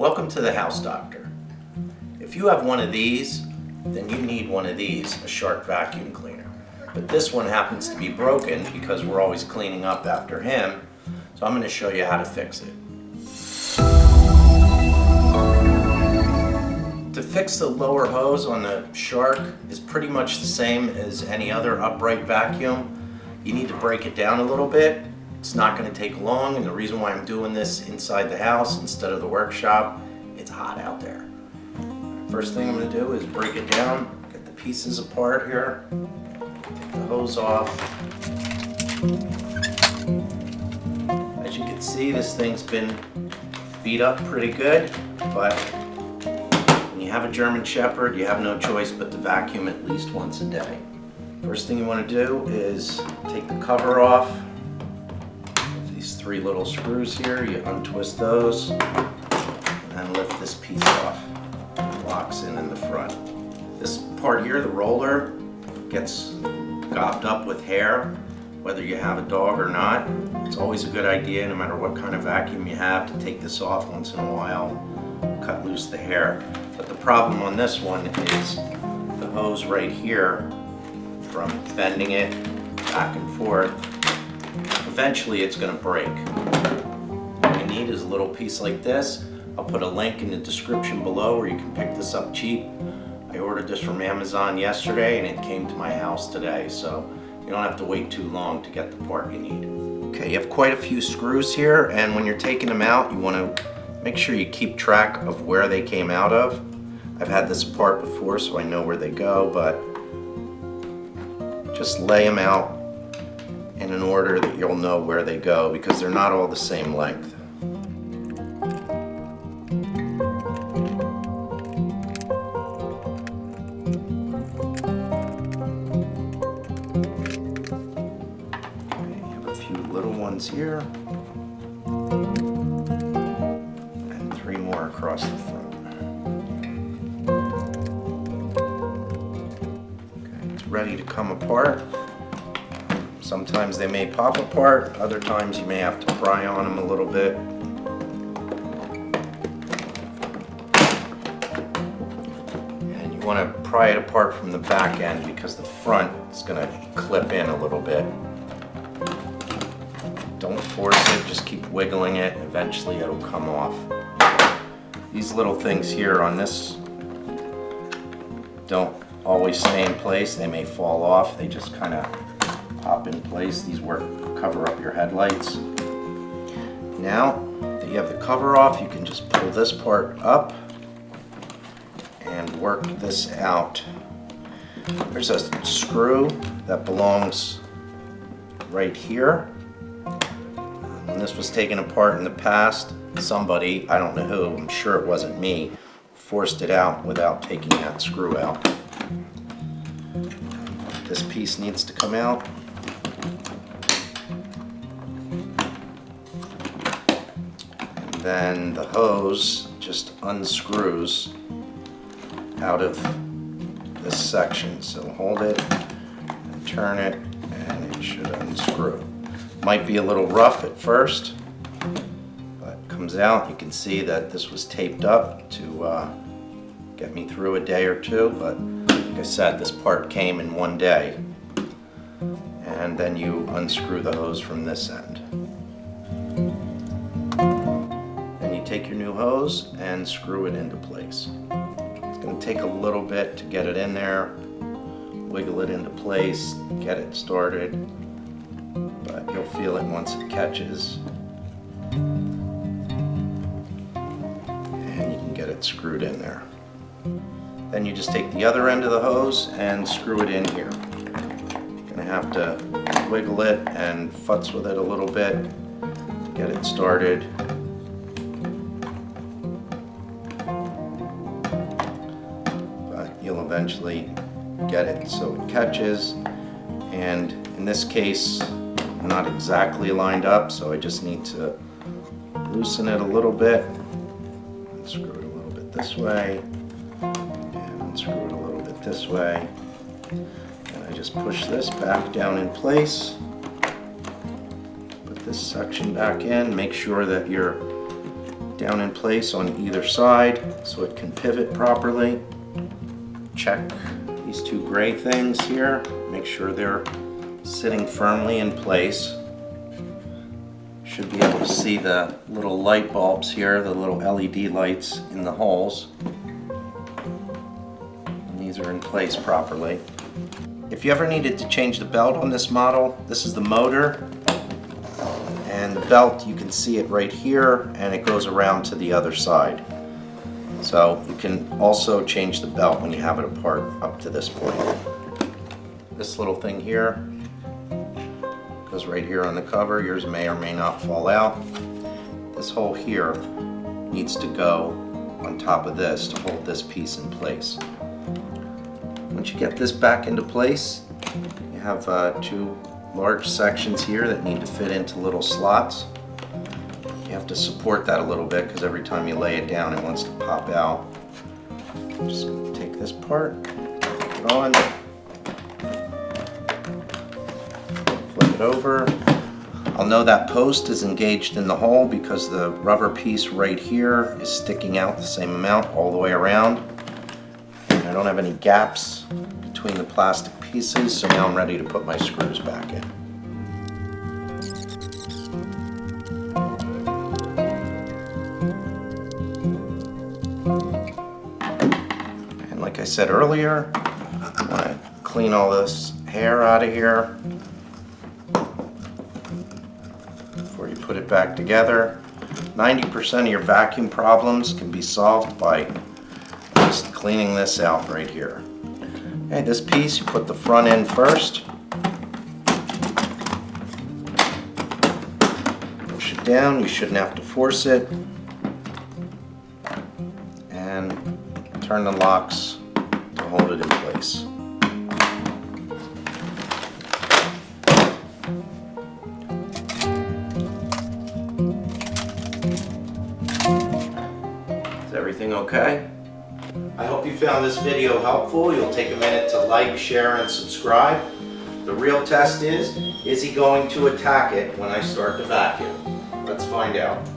Welcome to the House Doctor. If you have one of these, then you need one of these, a Shark vacuum cleaner. But this one happens to be broken because we're always cleaning up after him, so I'm going to show you how to fix it. To fix the lower hose on the Shark is pretty much the same as any other upright vacuum. You need to break it down a little bit. It's not going to take long, and the reason why I'm doing this inside the house instead of the workshop, it's hot out there. First thing I'm going to do is break it down, get the pieces apart here, take the hose off. As you can see, this thing's been beat up pretty good, but when you have a German Shepherd, you have no choice but to vacuum at least once a day. First thing you want to do is take the cover off. These three little screws here, you untwist those and lift this piece off. It locks in the front. This part here, the roller, gets gobbed up with hair, whether you have a dog or not. It's always a good idea, no matter what kind of vacuum you have, to take this off once in a while, cut loose the hair. But the problem on this one is the hose right here, from bending it back and forth, eventually it's going to break. What you need is a little piece like this. I'll put a link in the description below where you can pick this up cheap. I ordered this from Amazon yesterday and it came to my house today, so you don't have to wait too long to get the part you need. Okay, you have quite a few screws here, and when you're taking them out, you want to make sure you keep track of where they came out of. I've had this apart before, so I know where they go, but just lay them out in an order that you'll know where they go, because they're not all the same length. Okay, you have a few little ones here, and three more across the front. Okay, it's ready to come apart. Sometimes they may pop apart, other times you may have to pry on them a little bit. And you want to pry it apart from the back end because the front is going to clip in a little bit. Don't force it, just keep wiggling it, eventually it'll come off. These little things here on this don't always stay in place, they may fall off, they just kind of pop in place. These cover up your headlights. Now that you have the cover off, you can just pull this part up and work this out. There's a screw that belongs right here. When this was taken apart in the past, somebody, I don't know who, I'm sure it wasn't me, forced it out without taking that screw out. This piece needs to come out. Then the hose just unscrews out of this section. So hold it and turn it and it should unscrew. Might be a little rough at first, but it comes out. You can see that this was taped up to get me through a day or two, but like I said, this part came in one day. And then you unscrew the hose from this end. Take your new hose and screw it into place. It's going to take a little bit to get it in there, wiggle it into place, get it started, but you'll feel it once it catches, and you can get it screwed in there. Then you just take the other end of the hose and screw it in here. You're going to have to wiggle it and futz with it a little bit to get it started. You'll eventually get it so it catches, and in this case I'm not exactly lined up, so I just need to loosen it a little bit and screw it a little bit this way and screw it a little bit this way, and I just push this back down in place, put this section back in, make sure that your down in place on either side so it can pivot properly. Check these two gray things here, make sure they're sitting firmly in place. Should be able to see the little light bulbs here, the little LED lights in the holes. And these are in place properly. If you ever needed to change the belt on this model, this is the motor. And the belt, you can see it right here, and it goes around to the other side. So you can also change the belt when you have it apart up to this point. This little thing here goes right here on the cover. Yours may or may not fall out. This hole here needs to go on top of this to hold this piece in place. Once you get this back into place, you have two large sections here that need to fit into little slots. You have to support that a little bit because every time you lay it down it wants to pop out. Just take this part, put it on, flip it over. I'll know that post is engaged in the hole because the rubber piece right here is sticking out the same amount all the way around. And I don't have any gaps between the plastic pieces, so now I'm ready to put my screws back in. And like I said earlier, I want to clean all this hair out of here before you put it back together. 90% of your vacuum problems can be solved by just cleaning this out right here. Okay, this piece, you put the front end first. Push it down, you shouldn't have to force it. And turn the locks to hold it in place. Is everything okay? I hope you found this video helpful. You'll take a minute to like, share, and subscribe. The real test is he going to attack it when I start the vacuum? Let's find out.